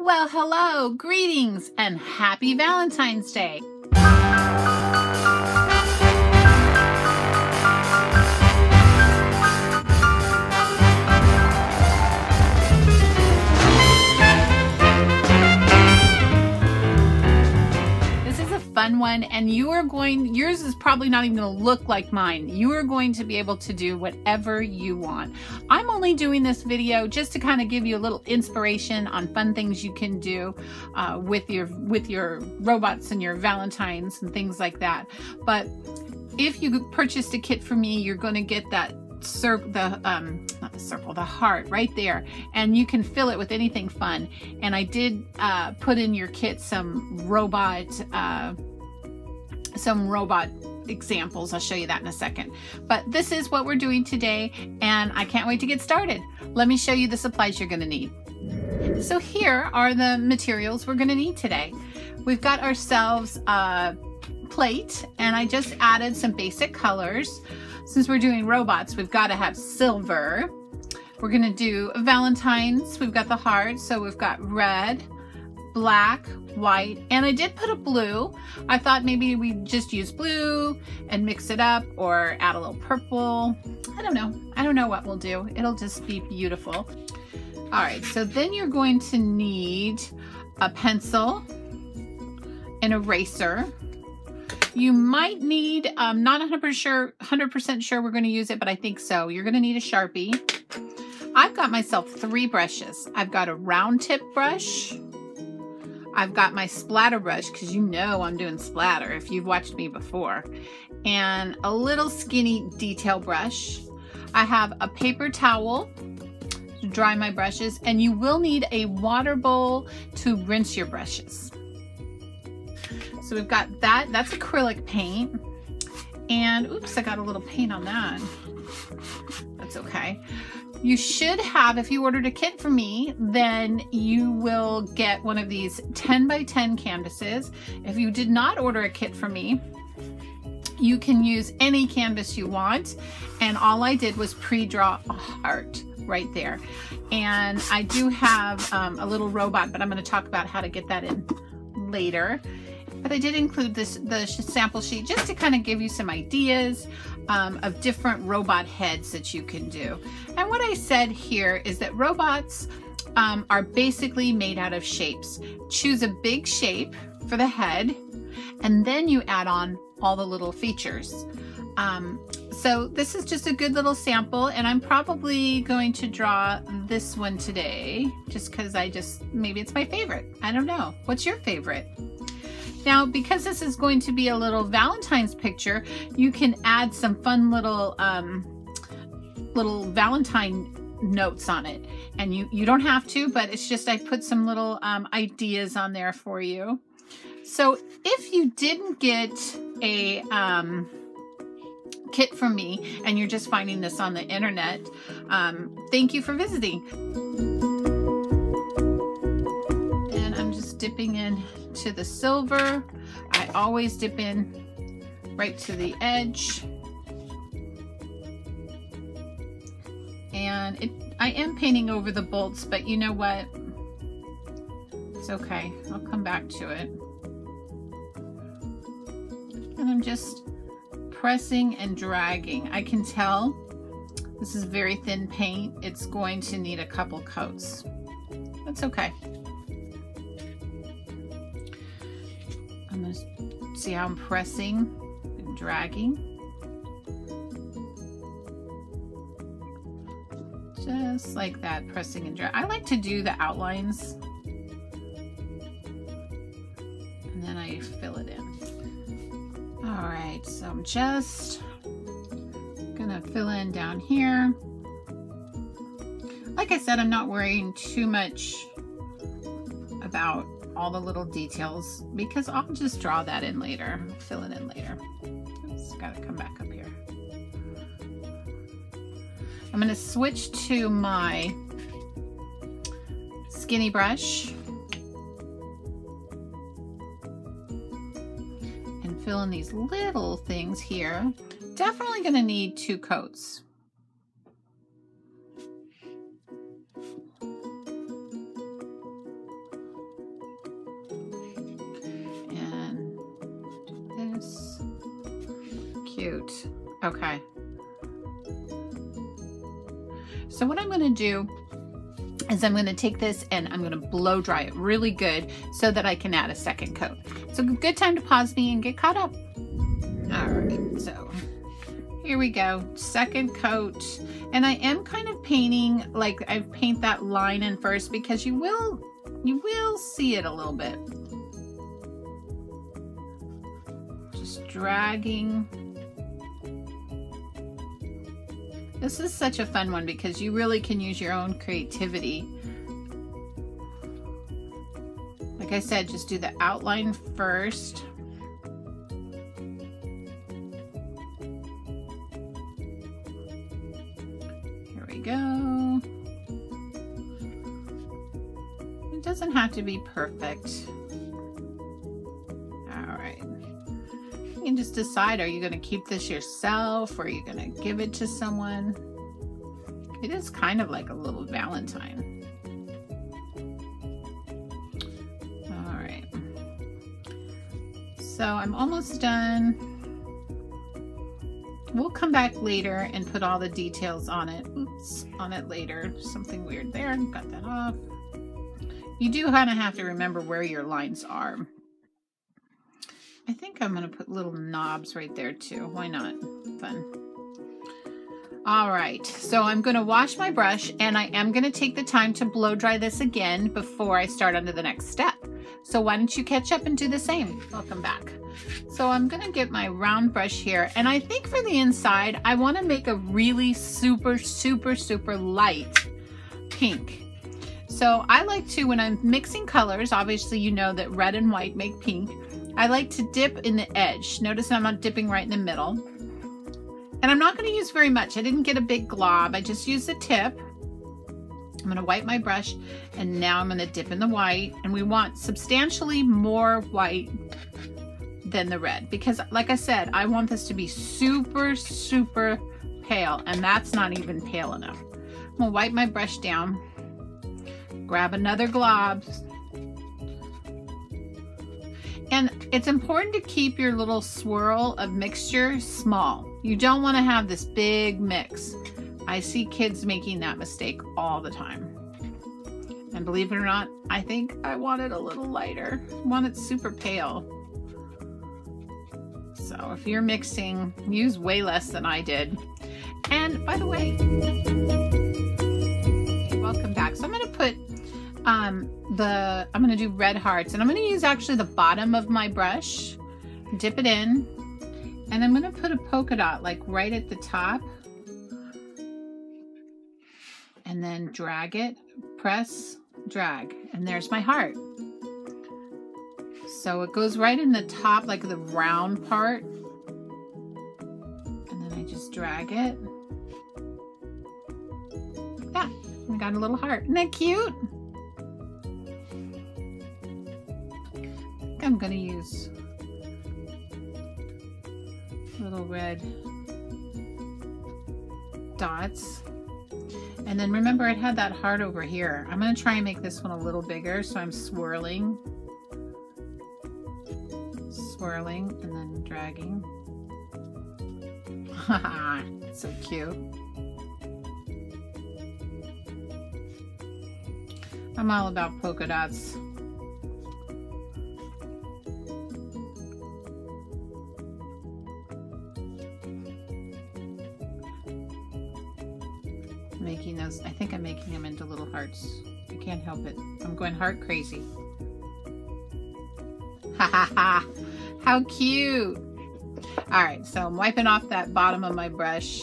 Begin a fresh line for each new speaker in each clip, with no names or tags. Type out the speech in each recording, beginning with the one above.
Well, hello, greetings, and happy Valentine's Day. This is a fun one, and yours is probably not even going to look like mine. You are going to be able to do whatever you want. I'm only doing this video just to kind of give you a little inspiration on fun things you can do with your robots and your Valentines and things like that. But if you purchased a kit from me, you're going to get that the heart right there, and you can fill it with anything fun. And I did put in your kit some robot examples. I'll show you that in a second. But this is what we're doing today, and I can't wait to get started. Let me show you the supplies you're going to need. So here are the materials we're going to need today. We've got ourselves a plate, and I just added some basic colors. Since we're doing robots, we've got to have silver. We're going to do Valentine's. We've got the heart, so we've got red, black, white, and I did put a blue. I thought maybe we'd just use blue and mix it up, or add a little purple. I don't know. I don't know what we'll do. It'll just be beautiful. All right, so then you're going to need a pencil, an eraser. You might need, not 100% sure we're going to use it, but I think so. You're going to need a Sharpie. I've got myself 3 brushes. I've got a round tip brush. I've got my splatter brush, because you know I'm doing splatter if you've watched me before. And a little skinny detail brush. I have a paper towel to dry my brushes, and you will need a water bowl to rinse your brushes. So we've got that. That's acrylic paint. And oops, I got a little paint on that. That's okay. You should have, if you ordered a kit from me, then you will get one of these 10 by 10 canvases. If you did not order a kit from me, you can use any canvas you want. And all I did was pre-draw a heart right there. And I do have a little robot, but I'm going to talk about how to get that in later. But I did include the sample sheet just to kind of give you some ideas of different robot heads that you can do. And what I said here is that robots are basically made out of shapes. Choose a big shape for the head, and then you add on all the little features. So this is just a good little sample, and I'm probably going to draw this one today just because maybe it's my favorite. I don't know. What's your favorite? Now, because this is going to be a little Valentine's picture, you can add some fun little Valentine notes on it. And you don't have to, but it's just I put some little ideas on there for you. So if you didn't get a kit from me and you're just finding this on the internet, thank you for visiting. And I'm just dipping in to the silver. I always dip in right to the edge. And I am painting over the bolts, but you know what? It's okay. I'll come back to it. And I'm just pressing and dragging. I can tell this is very thin paint. It's going to need a couple coats. That's okay. I'm going to see how I'm pressing and dragging. Just like that, pressing and dragging. I like to do the outlines, and then I fill it in. All right, so I'm just gonna fill in down here. Like I said, I'm not worrying too much about all the little details because I'll just draw that in later, fill it in later. Oops, gotta come back up here. I'm gonna switch to my skinny brush and fill in these little things here. Definitely gonna need 2 coats. Cute. Okay. So what I'm going to do is I'm going to take this and I'm going to blow dry it really good so that I can add a second coat. So good time to pause me and get caught up. All right, so here we go. Second coat. And I am kind of painting, like I paint that line in first because you will see it a little bit. Just dragging. This is such a fun one because you really can use your own creativity. Like I said, just do the outline first. Here we go. It doesn't have to be perfect. All right. You can just decide, are you going to keep this yourself or are you going to give it to someone? It is kind of like a little Valentine. All right. So I'm almost done. We'll come back later and put all the details on it. Oops, on it later. Something weird there. Got that off. You do kind of have to remember where your lines are. I think I'm going to put little knobs right there too. Why not? Fun. All right, so I'm going to wash my brush and I am going to take the time to blow dry this again before I start on to the next step. So why don't you catch up and do the same? Welcome back. So I'm going to get my round brush here, and I think for the inside I want to make a really super light pink. So I like to, when I'm mixing colors, obviously you know that red and white make pink, I like to dip in the edge. Notice I'm not dipping right in the middle. And I'm not going to use very much. I didn't get a big glob. I just used the tip. I'm going to wipe my brush, and now I'm going to dip in the white. And we want substantially more white than the red because, like I said, I want this to be super pale, and that's not even pale enough. I'm going to wipe my brush down, grab another glob. And it's important to keep your little swirl of mixture small. You don't want to have this big mix. I see kids making that mistake all the time. And believe it or not, I think I want it a little lighter. I want it super pale. So if you're mixing, use way less than I did. And by the way, welcome back. So I'm going to put I'm going to do red hearts, and I'm going to use actually the bottom of my brush, dip it in, and I'm going to put a polka dot like right at the top, and then drag it, press, drag, and there's my heart. So it goes right in the top, like the round part, and then I just drag it. Yeah, I got a little heart. Isn't that cute? I'm going to use little red dots. And then remember, it had that heart over here. I'm going to try and make this one a little bigger, so I'm swirling, and then dragging. Haha, so cute. I'm all about polka dots. Making those, I think I'm making them into little hearts. I can't help it. I'm going heart crazy. Ha ha ha! How cute! All right, so I'm wiping off that bottom of my brush.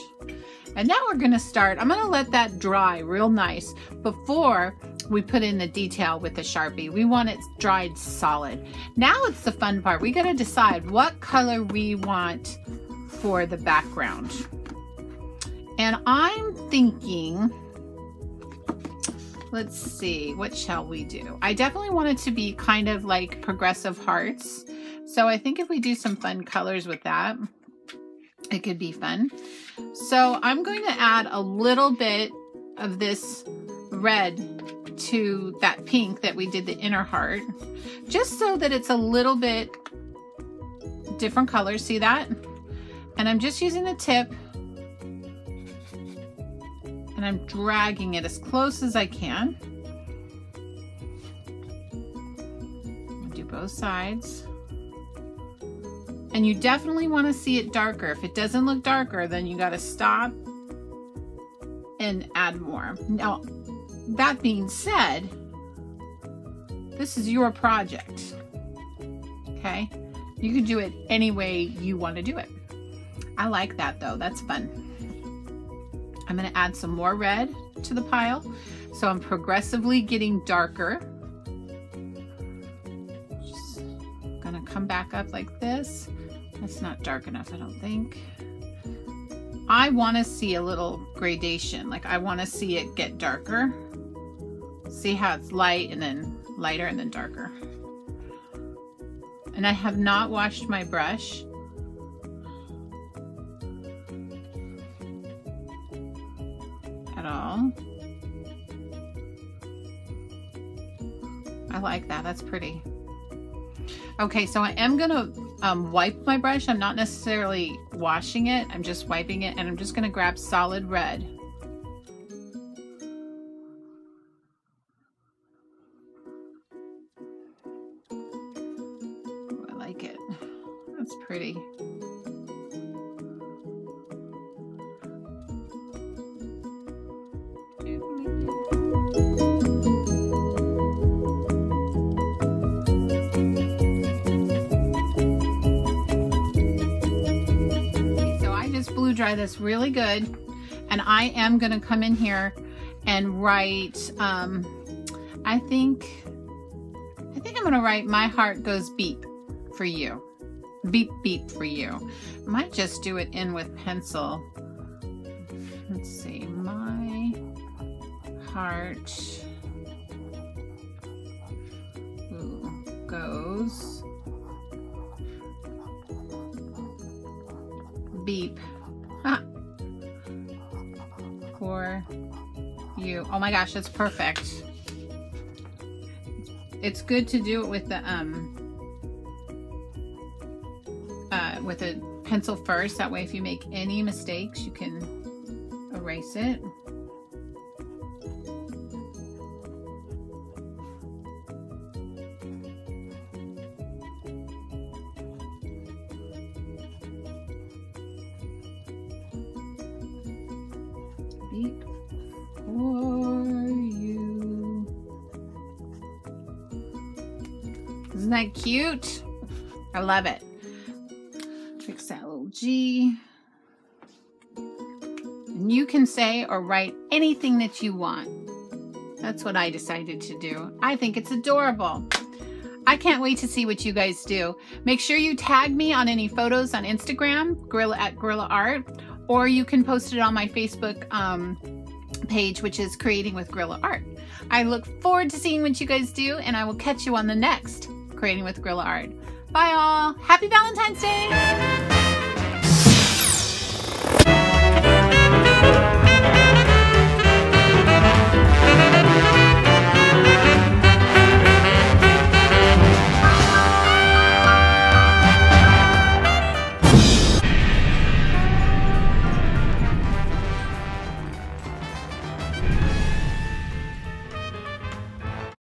And now we're gonna start. I'm gonna let that dry real nice before we put in the detail with the Sharpie. We want it dried solid. Now it's the fun part. We gotta decide what color we want for the background. And I'm thinking, let's see, what shall we do? I definitely want it to be kind of like progressive hearts. So I think if we do some fun colors with that, it could be fun. So I'm going to add a little bit of this red to that pink that we did the inner heart, just so that it's a little bit different colors. See that? And I'm just using the tip and I'm dragging it as close as I can. I'll do both sides. And you definitely want to see it darker. If it doesn't look darker, then you got to stop and add more. Now, that being said, this is your project, okay? You can do it any way you want to do it. I like that though, that's fun. I'm gonna add some more red to the pile. So I'm progressively getting darker. Just gonna come back up like this. That's not dark enough, I don't think. I wanna see a little gradation. Like I wanna see it get darker. See how it's light and then lighter and then darker. And I have not washed my brush. At all. I like that, that's pretty. Okay, so I am gonna wipe my brush. I'm not necessarily washing it, I'm just wiping it, and I'm just gonna grab solid red. Oh, I like it. That's pretty. Dry this really good, and I am going to come in here and write I think I'm going to write "My heart goes beep for you." Beep beep for you. I might just do it in with pencil. Let's see. My heart goes beep for you. Oh my gosh, that's perfect. It's good to do it with the with a pencil first. That way, if you make any mistakes, you can erase it. Beep for you. Isn't that cute? I love it. Fix that little G. And you can say or write anything that you want. That's what I decided to do. I think it's adorable. I can't wait to see what you guys do. Make sure you tag me on any photos on Instagram, @Gorilla Art, or you can post it on my Facebook page, which is Creating with Gorilla Art. I look forward to seeing what you guys do, and I will catch you on the next Creating with Gorilla Art. Bye all. Happy Valentine's Day.